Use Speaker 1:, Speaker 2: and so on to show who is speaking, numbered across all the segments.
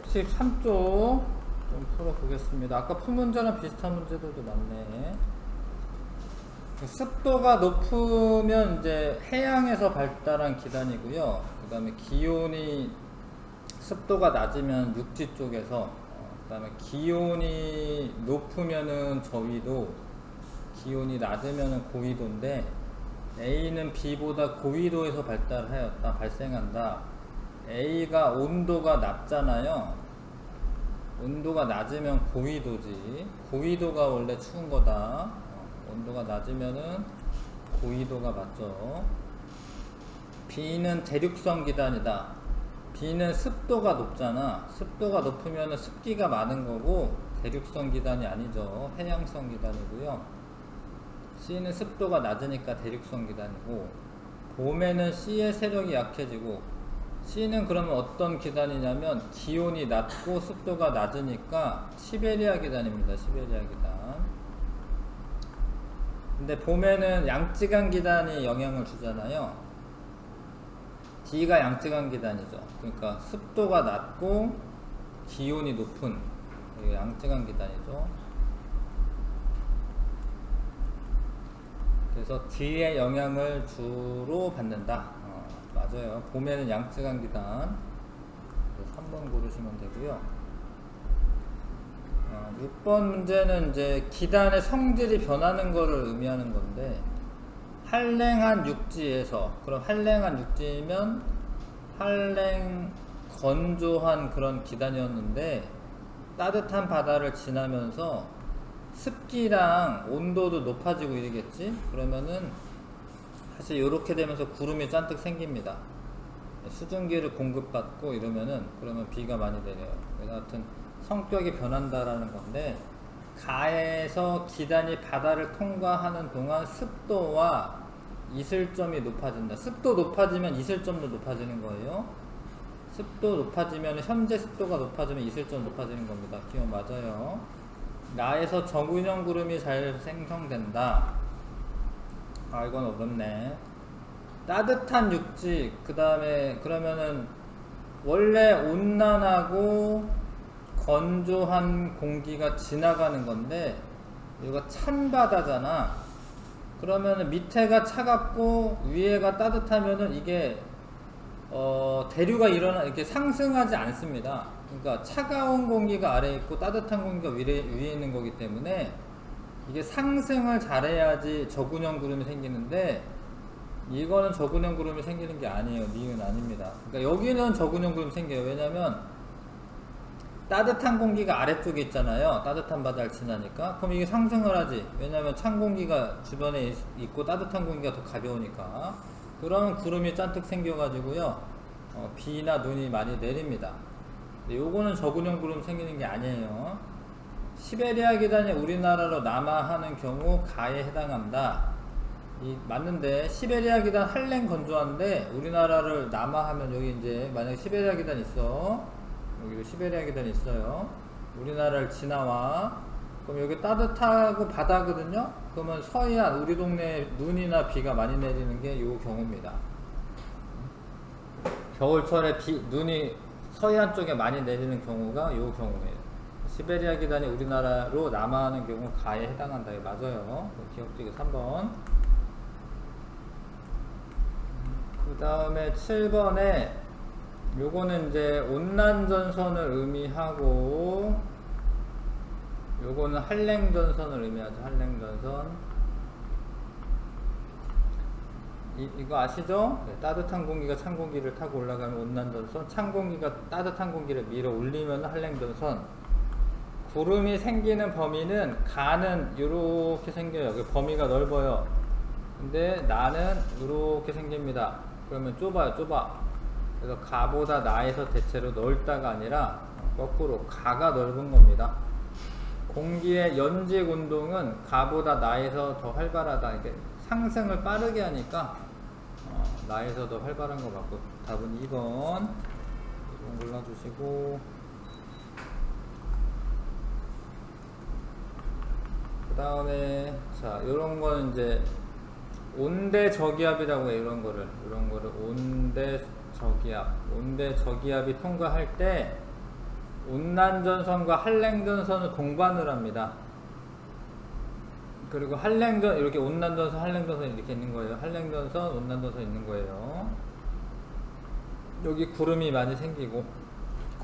Speaker 1: 113쪽 좀 풀어보겠습니다. 아까 풀 문제랑 비슷한 문제들도 많네. 습도가 높으면 이제 해양에서 발달한 기단이고요. 그 다음에 기온이 습도가 낮으면 육지 쪽에서, 그 다음에 기온이 높으면은 저위도, 기온이 낮으면은 고위도인데 A는 B보다 고위도에서 발생한다. A가 온도가 낮잖아요. 온도가 낮으면 고위도지. 고위도가 원래 추운 거다. 온도가 낮으면은 고위도가 맞죠. B는 대륙성 기단이다. B는 습도가 높잖아. 습도가 높으면은 습기가 많은 거고 대륙성 기단이 아니죠. 해양성 기단이고요. C는 습도가 낮으니까 대륙성 기단이고, 봄에는 C의 세력이 약해지고, C는 그러면 어떤 기단이냐면 기온이 낮고 습도가 낮으니까 시베리아 기단입니다. 시베리아 기단. 근데 봄에는 양쯔강 기단이 영향을 주잖아요. D가 양쯔강 기단이죠. 그러니까 습도가 낮고 기온이 높은 양쯔강 기단이죠. 그래서 D의 영향을 주로 받는다. 맞아요. 봄에는 양쯔강 기단. 3번 고르시면 되고요. 6번 문제는 이제 기단의 성질이 변하는 것을 의미하는 건데, 한랭한 육지에서, 그럼 한랭한 육지면 건조한 그런 기단이었는데 따뜻한 바다를 지나면서 습기랑 온도도 높아지고 이러겠지? 그러면은 사실 이렇게 되면서 구름이 잔뜩 생깁니다. 수증기를 공급받고 이러면은, 그러면 비가 많이 내려요. 그래서 하여튼 성격이 변한다라는 건데, 가에서 기단이 바다를 통과하는 동안 습도와 이슬점이 높아진다. 습도 높아지면 이슬점도 높아지는 거예요. 습도 높아지면, 현재 습도가 높아지면 이슬점 높아지는 겁니다. 기억 맞아요. 나에서 저근형 구름이 잘 생성된다. 이건 어렵네. 따뜻한 육지, 그 다음에 그러면은 원래 온난하고 건조한 공기가 지나가는 건데, 여기가 찬 바다잖아. 그러면은 밑에가 차갑고 위에가 따뜻하면은 이게 대류가 이렇게 상승하지 않습니다. 그러니까 차가운 공기가 아래에 있고 따뜻한 공기가 위에 있는 거기 때문에 이게 상승을 잘해야지 저근형 구름이 생기는데, 이거는 저근형 구름이 생기는 게 아니에요. 니은 아닙니다. 그러니까 여기는 저근형 구름이 생겨요. 왜냐면 따뜻한 공기가 아래쪽에 있잖아요. 따뜻한 바다를 지나니까. 그럼 이게 상승을 하지. 왜냐면 찬 공기가 주변에 있고 따뜻한 공기가 더 가벼우니까. 그런 구름이 잔뜩 생겨가지고요, 비나 눈이 많이 내립니다. 근데 요거는 저근형 구름 생기는 게 아니에요. 시베리아 기단이 우리나라로 남하하는 경우 가에 해당한다. 맞는데, 시베리아 기단 한랭 건조한데 우리나라를 남하하면, 여기 이제 만약에 시베리아 기단 있어. 여기도 시베리아 기단이 있어요. 우리나라를 지나와. 그럼 여기 따뜻하고 바다거든요. 그러면 서해안, 우리 동네에 눈이나 비가 많이 내리는 게 요 경우입니다. 겨울철에 눈이 서해안 쪽에 많이 내리는 경우가 요 경우예요. 시베리아 기단이 우리나라로 남하하는 경우 가에 해당한다. 맞아요. 기억되게 3번. 그 다음에 7번에 요거는 이제 온난전선을 의미하고, 요거는 한랭전선을 의미하죠. 한랭전선. 이거 아시죠? 네, 따뜻한 공기가 찬 공기를 타고 올라가면 온난전선, 찬 공기가 따뜻한 공기를 밀어 올리면 한랭전선. 구름이 생기는 범위는, 가는 이렇게 생겨요. 범위가 넓어요. 근데 나는 이렇게 생깁니다. 그러면 좁아요. 좁아. 그래서 가보다 나에서 대체로 넓다가 아니라 거꾸로 가가 넓은 겁니다. 공기의 연직 운동은 가보다 나에서 더 활발하다. 이렇게 상승을 빠르게 하니까 나에서 더 활발한 거 맞고, 답은 2번. 2번 골라주시고, 그 다음에 자, 요런 거는 이제 온대 저기압이라고 해요. 이런 거를 온대 저기압이 통과할 때 온난전선과 한랭전선을 동반을 합니다. 그리고 한랭전 이렇게 온난전선, 한랭전선 이렇게 있는 거예요. 한랭전선, 온난전선 있는 거예요. 여기 구름이 많이 생기고,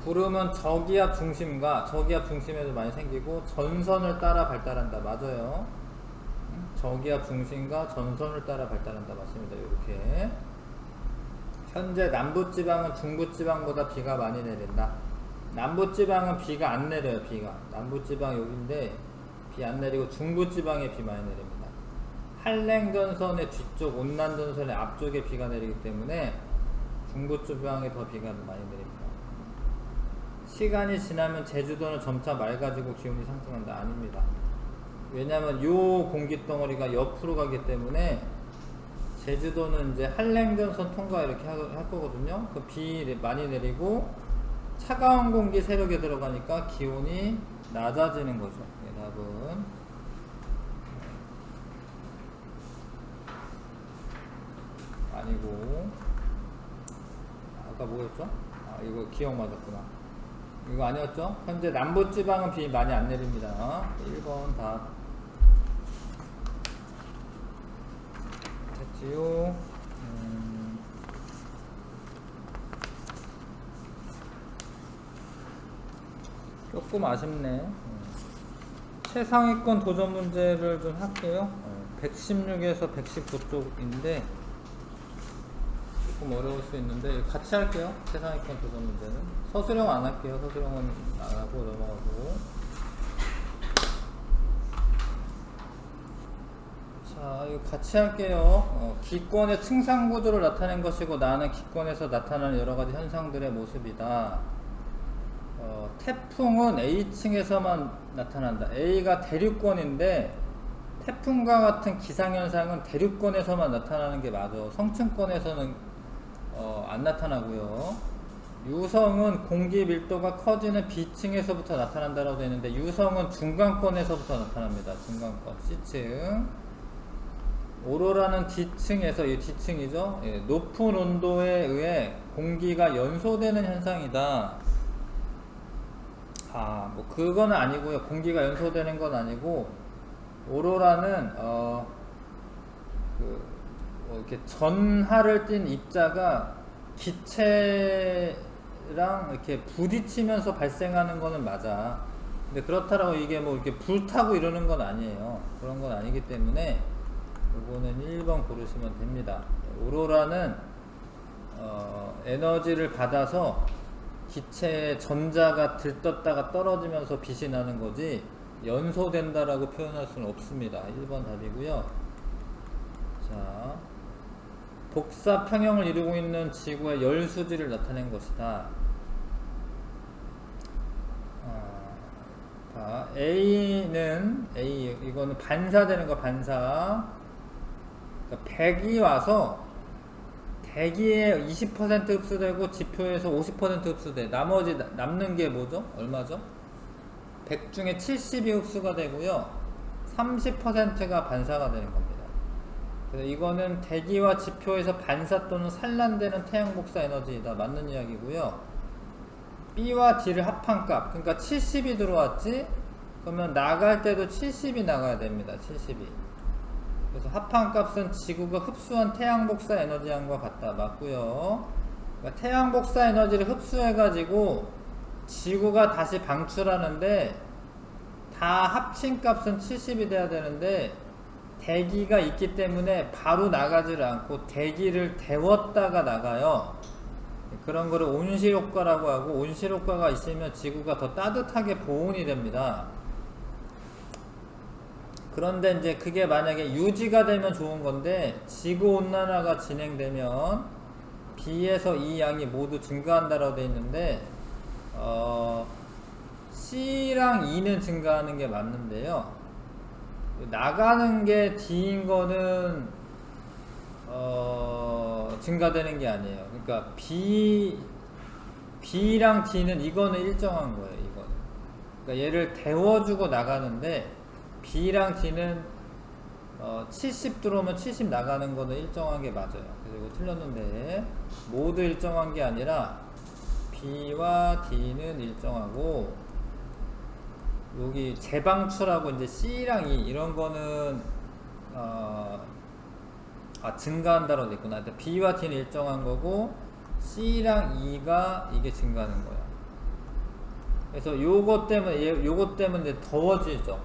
Speaker 1: 구름은 저기압 중심에도 많이 생기고 전선을 따라 발달한다. 맞아요. 저기압 중심과 전선을 따라 발달한다. 맞습니다. 이렇게. 현재 남부지방은 중부지방보다 비가 많이 내린다. 남부지방은 비가 안 내려요. 비가 남부지방 여기인데 비 안 내리고 중부지방에 비 많이 내립니다. 한랭전선의 뒤쪽, 온난전선의 앞쪽에 비가 내리기 때문에 중부지방에 더 비가 많이 내립니다. 시간이 지나면 제주도는 점차 맑아지고 기온이 상승한다. 아닙니다. 왜냐하면 요 공기덩어리가 옆으로 가기 때문에 제주도는 이제 한랭전선 통과 이렇게 할 거거든요. 그 비 많이 내리고 차가운 공기 세력에 들어가니까 기온이 낮아지는 거죠. 답은 아니고, 아까 뭐였죠? 이거 기억 맞았구나. 이거 아니었죠? 현재 남부지방은 비 많이 안 내립니다. 1번 답 했지요. 조금 아쉽네. 최상위권 도전 문제를 좀 할게요. 116에서 119쪽인데 조금 어려울 수 있는데 같이 할게요. 최상위권 도전 문제는 서술형 안 할게요. 서술형은 안 하고 넘어가고. 자, 이거 같이 할게요. 기권의 층상 구조를 나타낸 것이고 나는 기권에서 나타나는 여러 가지 현상들의 모습이다. 태풍은 A층에서만 나타난다. A가 대륙권인데 태풍과 같은 기상현상은 대륙권에서만 나타나는 게 맞아. 성층권에서는 안 나타나고요. 유성은 공기 밀도가 커지는 B층에서부터 나타난다라고 되어 있는데 유성은 중간권에서부터 나타납니다. 중간권 C층. 오로라는 D층에서, 이 D층이죠. 예, 높은 온도에 의해 공기가 연소되는 현상이다. 뭐 그건 아니고요. 공기가 연소되는 건 아니고 오로라는 이렇게 전하를 띤 입자가 기체랑 이렇게 부딪히면서 발생하는 거는 맞아. 근데 그렇다고 이게 뭐 이렇게 불타고 이러는 건 아니에요. 그런 건 아니기 때문에 이거는 1번 고르시면 됩니다. 오로라는 에너지를 받아서 기체의 전자가 들떴다가 떨어지면서 빛이 나는 거지 연소된다라고 표현할 수는 없습니다. 1번 답이고요. 자, 복사 평형을 이루고 있는 지구의 열수지를 나타낸 것이다. A는 이거는 반사되는 거. 반사. 그러니까 100이 와서 대기에 20% 흡수되고 지표에서 50% 흡수돼. 나머지 남는 게 뭐죠? 얼마죠? 100 중에 70이 흡수가 되고요. 30%가 반사가 되는 겁니다. 그래서 이거는 대기와 지표에서 반사 또는 산란되는 태양 복사 에너지이다. 맞는 이야기고요. B와 D를 합한 값. 그러니까 70이 들어왔지? 그러면 나갈 때도 70이 나가야 됩니다. 70이. 그래서 합한 값은 지구가 흡수한 태양 복사 에너지량과 같다. 맞고요. 그러니까 태양 복사 에너지를 흡수해가지고 지구가 다시 방출하는데 다 합친 값은 70이 돼야 되는데 대기가 있기 때문에 바로 나가지를 않고 대기를 데웠다가 나가요. 그런 거를 온실 효과라고 하고, 온실 효과가 있으면 지구가 더 따뜻하게 보온이 됩니다. 그런데 이제 그게 만약에 유지가 되면 좋은 건데 지구 온난화가 진행되면 B에서 이 양이 모두 증가한다라고 되어 있는데 C랑 E는 증가하는 게 맞는데요. 나가는 게 D인 거는 증가되는 게 아니에요. 그러니까 B랑 D는 이거는 일정한 거예요. 이거는. 그러니까 얘를 데워주고 나가는데 B랑 D는 70 들어오면 70 나가는 거는 일정한 게 맞아요. 그래서 이거 틀렸는데 모두 일정한 게 아니라 B와 D는 일정하고, 여기 재방출하고 이제 C랑 E 이런 거는 증가한다라고 돼 있구나. B와 D는 일정한 거고 C랑 E가 이게 증가하는 거야. 그래서 요것 때문에 이제 더워지죠.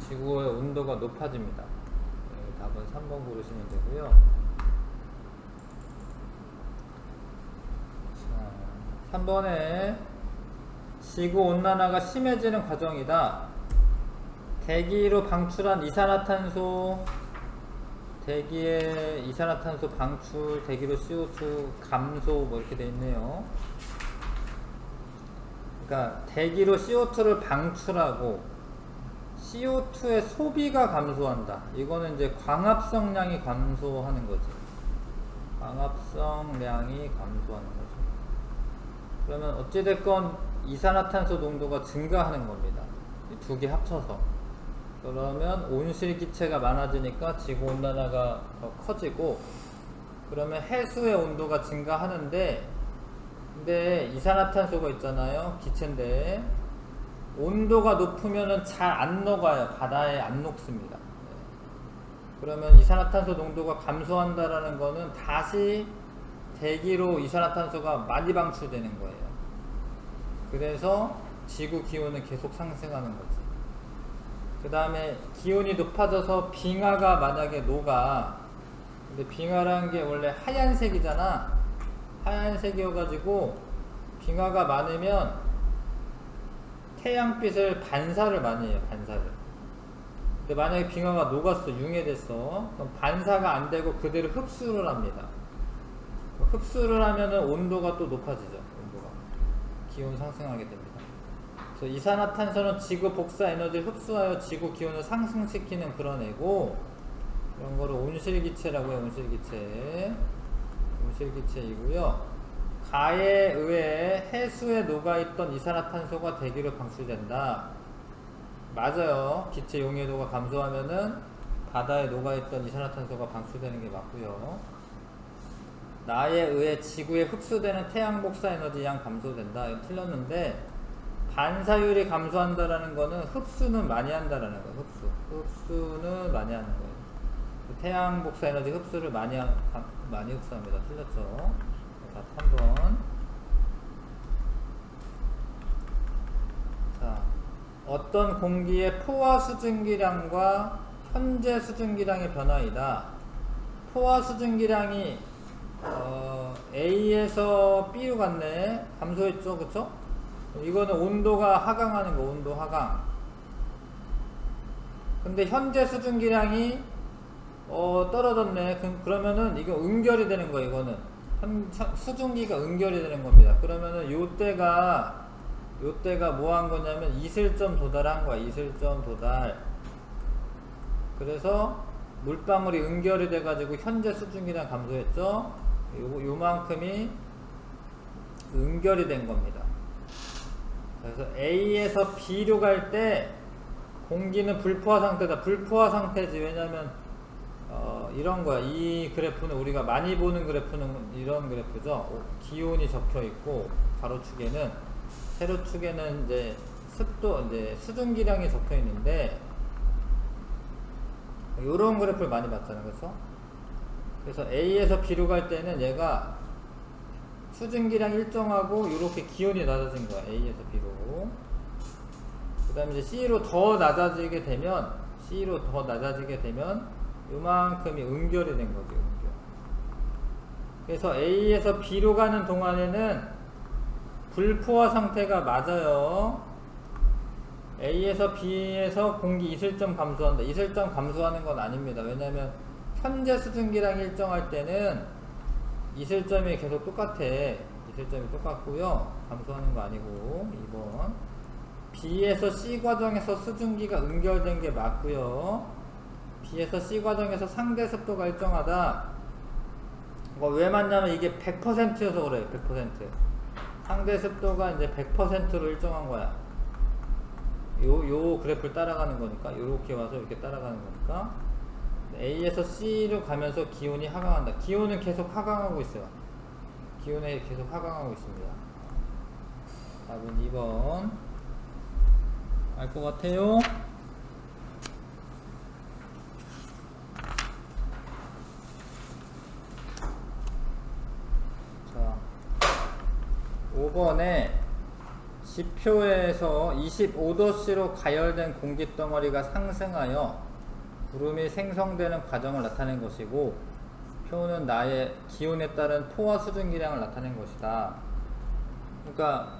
Speaker 1: 지구의 온도가 높아집니다. 네, 답은 3번 고르시면 되고요. 자, 3번에 지구 온난화가 심해지는 과정이다. 대기로 방출한 이산화탄소, 대기의 이산화탄소 방출, 대기로 CO2 감소 뭐 이렇게 돼 있네요. 그러니까 대기로 CO2를 방출하고 CO2의 소비가 감소한다. 이거는 이제 광합성량이 감소하는 거지. 광합성량이 감소하는 거죠. 그러면 어찌됐건 이산화탄소 농도가 증가하는 겁니다. 이 두 개 합쳐서. 그러면 온실기체가 많아지니까 지구온난화가 더 커지고, 그러면 해수의 온도가 증가하는데, 근데 이산화탄소가 있잖아요. 기체인데 온도가 높으면은 잘 안 녹아요. 바다에 안 녹습니다. 네. 그러면 이산화탄소 농도가 감소한다라는 거는 다시 대기로 이산화탄소가 많이 방출되는 거예요. 그래서 지구 기온은 계속 상승하는 거지. 그 다음에 기온이 높아져서 빙하가 만약에 녹아. 근데 빙하라는 게 원래 하얀색이잖아. 하얀색이어가지고 빙하가 많으면 태양빛을 반사를 많이 해요. 반사를. 근데 만약에 빙하가 녹았어, 융해됐어, 그럼 반사가 안 되고 그대로 흡수를 합니다. 흡수를 하면은 온도가 또 높아지죠. 온도가 기온 상승하게 됩니다. 그래서 이산화탄소는 지구 복사 에너지를 흡수하여 지구 기온을 상승시키는 그런 애고, 이런 거를 온실기체라고 해요. 온실기체이고요. 가에 의해 해수에 녹아있던 이산화탄소가 대기로 방출된다. 맞아요. 기체 용해도가 감소하면은 바다에 녹아있던 이산화탄소가 방출되는 게 맞고요. 나에 의해 지구에 흡수되는 태양 복사 에너지 양 감소된다. 이거 틀렸는데, 반사율이 감소한다라는 거는 흡수는 많이 한다라는 거예요. 흡수는 많이 하는 거예요. 태양 복사 에너지 흡수를 많이 흡수합니다. 틀렸죠? 자, 3번. 자, 어떤 공기의 포화 수증기량과 현재 수증기량의 변화이다. 포화 수증기량이 A에서 B로 갔네. 감소했죠, 그쵸? 이거는 온도가 하강하는 거, 온도 하강. 근데 현재 수증기량이 떨어졌네. 그러면은 이거 응결이 되는 거예요. 이거는 수증기가 응결이 되는 겁니다. 그러면은 요때가 뭐 한 거냐면 이슬점 도달한 거야. 이슬점 도달. 그래서 물방울이 응결이 돼 가지고 현재 수증기량 감소했죠. 요만큼이 응결이 된 겁니다. 그래서 A에서 B로 갈 때 공기는 불포화 상태다. 불포화 상태지. 왜냐면 이런 거야. 이 그래프는 우리가 많이 보는 그래프는 이런 그래프죠. 기온이 적혀 있고 가로축에는, 세로축에는 이제 습도, 이제 수증기량이 적혀 있는데, 이런 그래프를 많이 봤잖아요. 그래서 A에서 B로 갈 때는 얘가 수증기량 일정하고 이렇게 기온이 낮아진 거야. A에서 B로. 그 다음에 이제 C로 더 낮아지게 되면 요만큼이 응결이 된 거죠. 응결. 그래서 A에서 B로 가는 동안에는 불포화 상태가 맞아요. A에서 B에서 공기 이슬점 감소한다. 이슬점 감소하는 건 아닙니다. 왜냐면 현재 수증기량 일정할 때는 이슬점이 계속 똑같아. 이슬점이 똑같고요. 감소하는 거 아니고. 2번. B에서 C 과정에서 수증기가 응결된 게 맞고요. B에서 C 과정에서 상대 습도가 일정하다. 왜 맞냐면 이게 100%여서 그래요. 100%. 상대 습도가 이제 100%로 일정한 거야. 요 그래프를 따라가는 거니까, 요렇게 와서 이렇게 따라가는 거니까. A에서 C로 가면서 기온이 하강한다. 기온은 계속 하강하고 있어요. 기온이 계속 하강하고 있습니다. 답은 2번. 알 것 같아요? 자, 5번에 지표에서 25도씨로 가열된 공기덩어리가 상승하여 구름이 생성되는 과정을 나타낸 것이고, 표는 나의 기온에 따른 포화 수증기량을 나타낸 것이다. 그러니까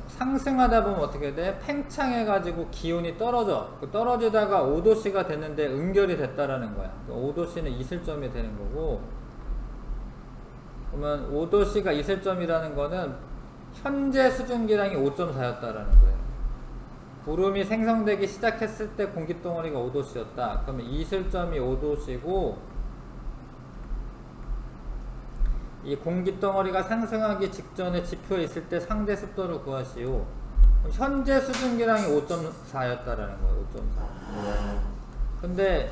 Speaker 1: 상승하다 보면 어떻게 돼? 팽창해가지고 기온이 떨어져. 떨어지다가 5도씨가 됐는데 응결이 됐다라는 거야. 5도씨는 이슬점이 되는 거고, 그러면 5도씨가 이슬점이라는 거는 현재 수증기량이 5.4였다라는 거예요. 구름이 생성되기 시작했을 때 공기덩어리가 5도씨였다. 그러면 이슬점이 5도씨고, 이 공기덩어리가 상승하기 직전에 지표에 있을 때 상대 습도를 구하시오. 현재 수증기량이 5.4였다라는 거예요. 5.4. 근데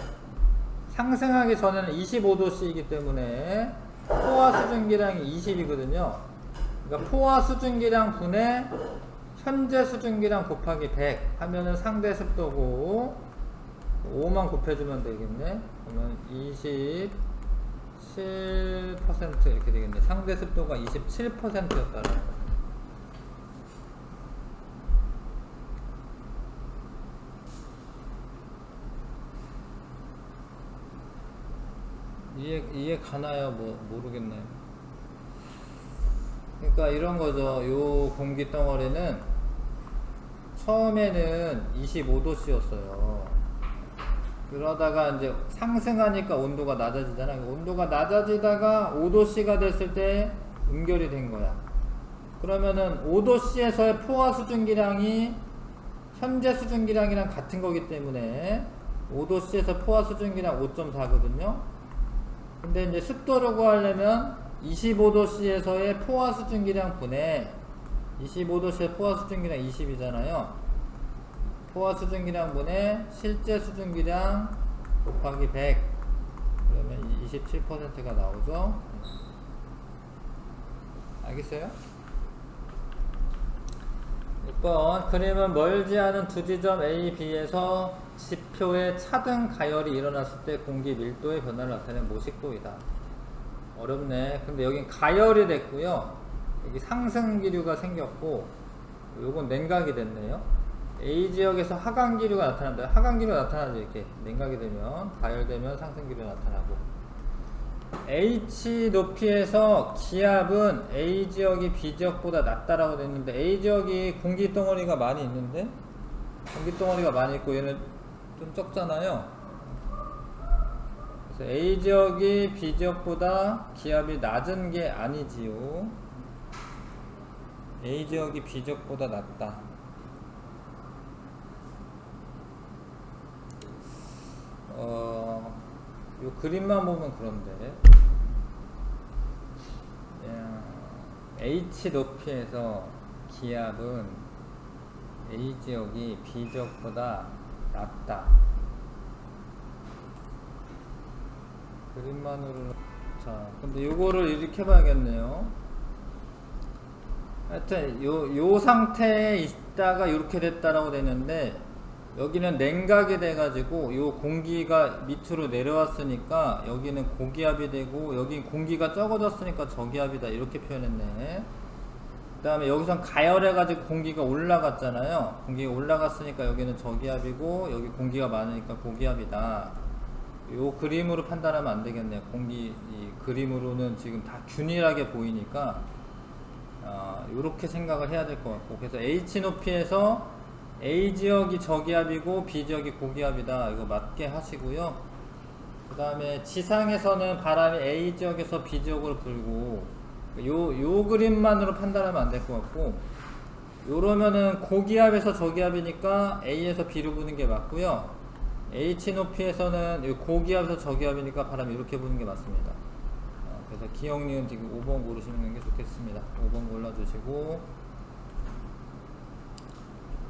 Speaker 1: 상승하기 전에는 25도씨이기 때문에 포화 수증기량이 20이거든요. 그러니까 포화 수증기량 분의 현재 수증기량 곱하기 100 하면은 상대 습도고, 5만 곱해주면 되겠네. 그러면 27% 이렇게 되겠네. 상대 습도가 27%였다라는 거. 이해 가나요? 뭐 모르겠네요. 그러니까 이런 거죠. 요 공기 덩어리는 처음에는 25도씨였어요. 그러다가 이제 상승하니까 온도가 낮아지잖아. 온도가 낮아지다가 5도씨가 됐을 때 응결이 된 거야. 그러면은 5도씨에서의 포화 수증기량이 현재 수증기량이랑 같은 거기 때문에 5도씨에서 포화 수증기량 5.4거든요. 근데 이제 습도를 구하려면 25도씨에서의 포화 수증기량 분의 25도씨의 포화 수증기량 20이잖아요. 포화 수증기량 분의 실제 수증기량 곱하기 100 그러면 27%가 나오죠. 알겠어요? 6번 그림은 멀지 않은 두 지점 A, B에서 지표에 차등 가열이 일어났을 때 공기 밀도의 변화를 나타내는 모식도이다. 어렵네. 근데 여긴 가열이 됐고요. 여기 상승 기류가 생겼고, 요건 냉각이 됐네요. A 지역에서 하강 기류가 나타난다. 하강 기류가 나타나죠. 이렇게 냉각이 되면, 가열되면 상승 기류가 나타나고. H 높이에서 기압은 A 지역이 B 지역보다 낮다라고 됐는데, A 지역이 공기 덩어리가 많이 있는데, 공기 덩어리가 많이 있고 얘는 좀 적잖아요. 그래서 A 지역이 B 지역보다 기압이 낮은 게 아니지요. A 지역이 B 지역보다 낮다. 요 그림만 보면 그런데 H 높이에서 기압은 A 지역이 B 지역보다 낮다. 그림만으로. 자, 근데 요거를 이렇게 봐야겠네요. 하여튼 요 상태에 있다가 이렇게 됐다라고 되는데, 여기는 냉각이 돼가지고 요 공기가 밑으로 내려왔으니까 여기는 고기압이 되고, 여기 공기가 적어졌으니까 저기압이다, 이렇게 표현했네. 그 다음에 여기선 가열해가지고 공기가 올라갔잖아요. 공기가 올라갔으니까 여기는 저기압이고, 여기 공기가 많으니까 고기압이다. 요 그림으로 판단하면 안 되겠네요. 이 그림으로는 지금 다 균일하게 보이니까 요렇게 생각을 해야 될 것 같고, 그래서 H 높이에서 A 지역이 저기압이고 B 지역이 고기압이다, 이거 맞게 하시고요. 그 다음에 지상에서는 바람이 A 지역에서 B 지역으로 불고, 요 그림만으로 판단하면 안 될 것 같고, 요러면은 고기압에서 저기압이니까 A에서 B로 부는 게 맞고요. H 높이에서는 고기압에서 저기압이니까 바람이 이렇게 부는 게 맞습니다. 그래서 기억니은 지금 5번 고르시는 게 좋겠습니다. 5번 골라주시고,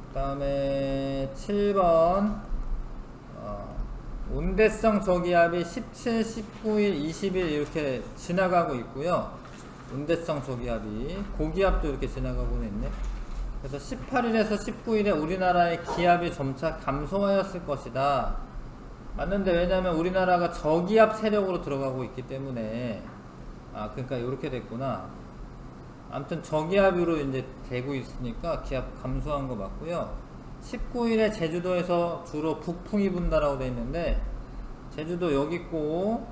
Speaker 1: 그 다음에 7번 온대성 저기압이 17, 19일, 20일 이렇게 지나가고 있고요. 온대성 저기압이 고기압도 이렇게 지나가고는 있네. 그래서 18일에서 19일에 우리나라의 기압이 점차 감소하였을 것이다. 맞는데 왜냐면 우리나라가 저기압 세력으로 들어가고 있기 때문에 그러니까 이렇게 됐구나. 아무튼 저기압으로 이제 되고 있으니까 기압 감소한 거 맞고요. 19일에 제주도에서 주로 북풍이 분다라고 돼 있는데 제주도 여기 있고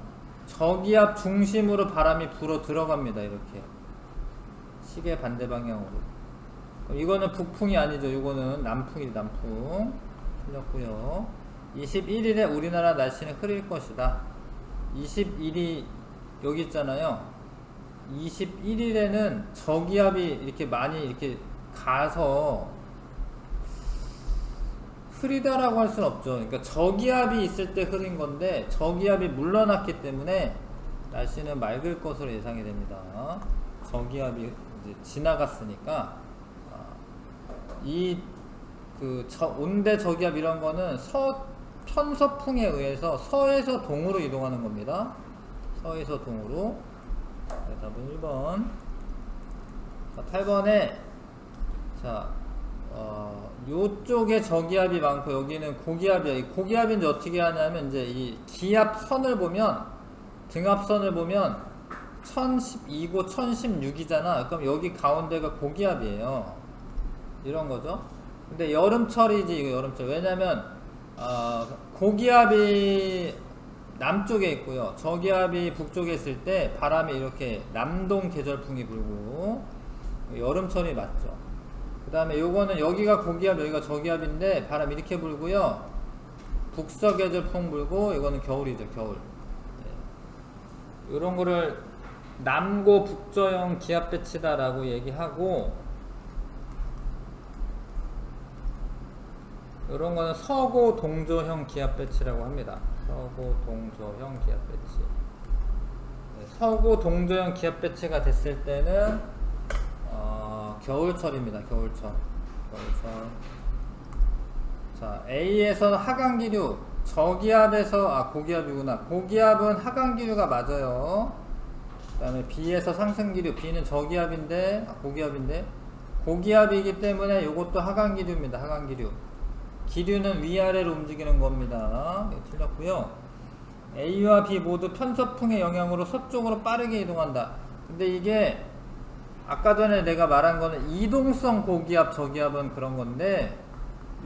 Speaker 1: 저기압 중심으로 바람이 불어 들어갑니다. 이렇게 시계 반대 방향으로. 그럼 이거는 북풍이 아니죠. 이거는 남풍이 남풍. 틀렸고요. 21일에 우리나라 날씨는 흐릴 것이다. 21이 여기 있잖아요. 21일에는 저기압이 이렇게 많이 이렇게 가서 흐리다라고 할 수는 없죠. 그러니까 저기압이 있을 때 흐린 건데 저기압이 물러났기 때문에 날씨는 맑을 것으로 예상이 됩니다. 저기압이 이제 지나갔으니까 온대 저기압 이런 거는 편서풍에 의해서 서에서 동으로 이동하는 겁니다. 서에서 동으로. 네, 답은 1번. 자, 8번에 요쪽에 저기압이 많고 여기는 고기압이야. 이 고기압인지 어떻게 하냐면 이제 이 기압선을 보면 등압선을 보면 1012고 1016이잖아. 그럼 여기 가운데가 고기압이에요. 이런 거죠. 근데 여름철이지 이거 여름철. 왜냐면 고기압이 남쪽에 있고요. 저기압이 북쪽에 있을 때 바람이 이렇게 남동 계절풍이 불고 여름철이 맞죠. 그 다음에 요거는 여기가 고기압 여기가 저기압인데 바람 이렇게 불고요. 북서계절풍 불고 이거는 겨울이죠. 겨울. 네. 요런 거를 남고 북저형 기압 배치다 라고 얘기하고 요런 거는 서고 동저형 기압 배치라고 합니다. 서고 동저형 기압 배치. 네, 서고 동저형 기압 배치가 됐을 때는 겨울철입니다. 겨울철. 자, A에서 하강기류, 저기압에서 고기압이구나. 고기압은 하강기류가 맞아요. 그 다음에 B에서 상승기류, B는 저기압인데 고기압인데 고기압이기 때문에 이것도 하강기류입니다. 하강기류. 기류는 위아래로 움직이는 겁니다. 네, 틀렸고요. A와 B 모두 편서풍의 영향으로 서쪽으로 빠르게 이동한다. 근데 이게 아까 전에 내가 말한 거는 이동성 고기압 저기압은 그런 건데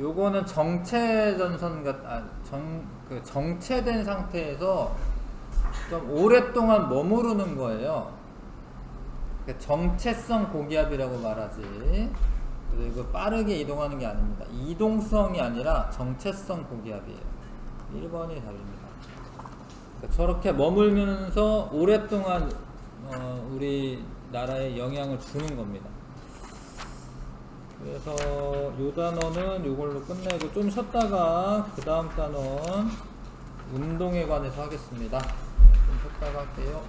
Speaker 1: 요거는 정체전선 정체된 상태에서 좀 오랫동안 머무르는 거예요. 정체성 고기압이라고 말하지. 그래서 이거 빠르게 이동하는 게 아닙니다. 이동성이 아니라 정체성 고기압이에요. 1번이 답입니다. 저렇게 머물면서 오랫동안 우리 나라에 영향을 주는 겁니다. 그래서 요 단어는 요걸로 끝내고 좀 쉬었다가 그 다음 단원 운동에 관해서 하겠습니다. 좀 쉬었다가 할게요.